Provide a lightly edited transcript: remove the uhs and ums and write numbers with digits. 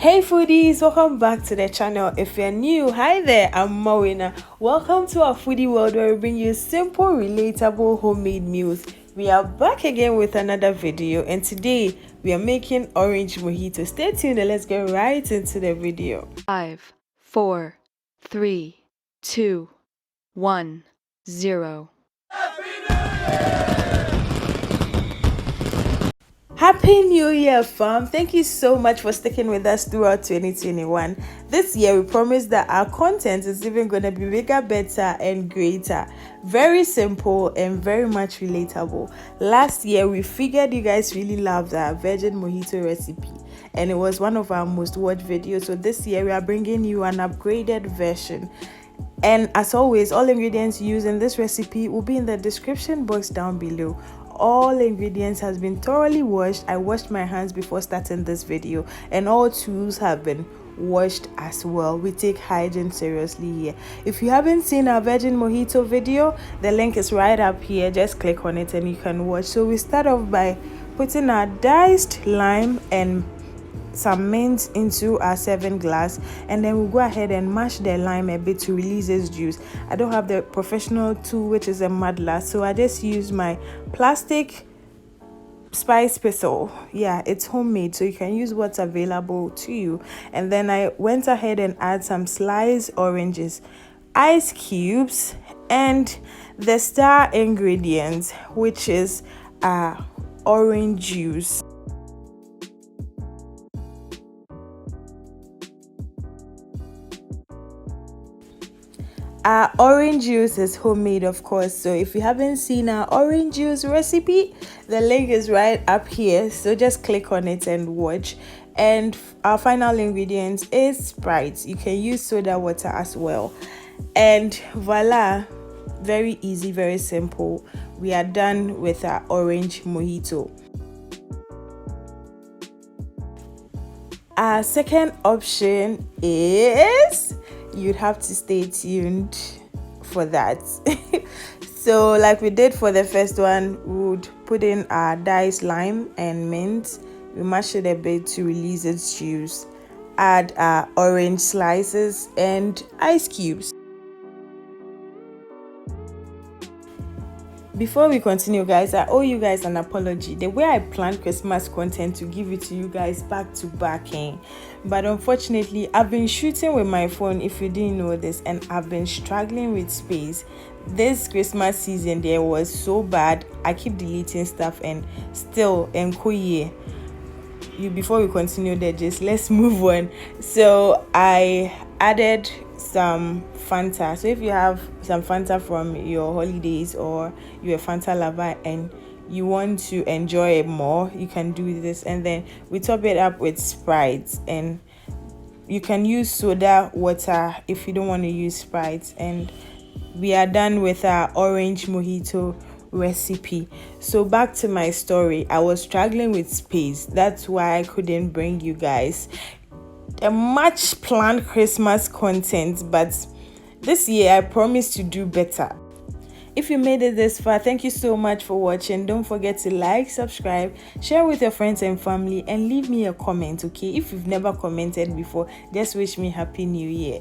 Hey foodies, welcome back to the channel. If you're new, hi there, I'm Mawuena. Welcome to our foodie world where we bring you simple, relatable homemade meals. We are back again with another video, and today we are making orange mojito. Stay tuned and let's get right into the video. 5, 4, 3, 2, 1, 0. Happy New Year, fam! Thank you so much for sticking with us throughout 2021. This year, we promise that our content is even going to be bigger, better, and greater. Very simple and very much relatable. Last year, we figured you guys really loved our virgin mojito recipe, and it was one of our most watched videos. So this year, we are bringing you an upgraded version. And as always, all ingredients used in this recipe will be in the description box down below. All ingredients has been thoroughly washed. I washed my hands before starting this video, and all tools have been washed as well. We take hygiene seriously here. If you haven't seen our virgin mojito video, the link is right up here. Just click on it and you can watch. So we start off by putting our diced lime and some mint into our serving glass, and then we'll go ahead and mash the lime a bit to release its juice. I don't have the professional tool, which is a muddler, so I just use my plastic spice pistol. Yeah, it's homemade, so you can use what's available to you. And then I went ahead and add some sliced oranges, ice cubes, and the star ingredients, which is orange juice. Our orange juice is homemade, of course, so if you haven't seen our orange juice recipe, the link is right up here, so just click on it and watch. And our final ingredient is Sprite. You can use soda water as well. And voila, very easy, very simple. We are done with our orange mojito. Our second option is, you'd have to stay tuned for that. So like we did for the first one, we would put in our diced lime and mint. We mash it a bit to release its juice. Add our orange slices and ice cubes. Before we continue, guys, I owe you guys an apology. The way I planned Christmas content to give it to you guys back to back, but unfortunately I've been shooting with my phone, if you didn't know this, and I've been struggling with space. This Christmas season there was so bad. I keep deleting stuff and still before we continue there, just let's move on. So I added some Fanta. So if you have some Fanta from your holidays, or you're a Fanta lover and you want to enjoy it more, you can do this. And then we top it up with Sprite, and you can use soda water if you don't want to use Sprite. And we are done with our orange mojito recipe. So back to my story. I was struggling with space. That's why I couldn't bring you guys a much planned Christmas content, but this year I promise to do better. If you made it this far, thank you so much for watching. Don't forget to like, subscribe, share with your friends and family, and leave me a comment, okay? If you've never commented before, just wish me Happy New Year.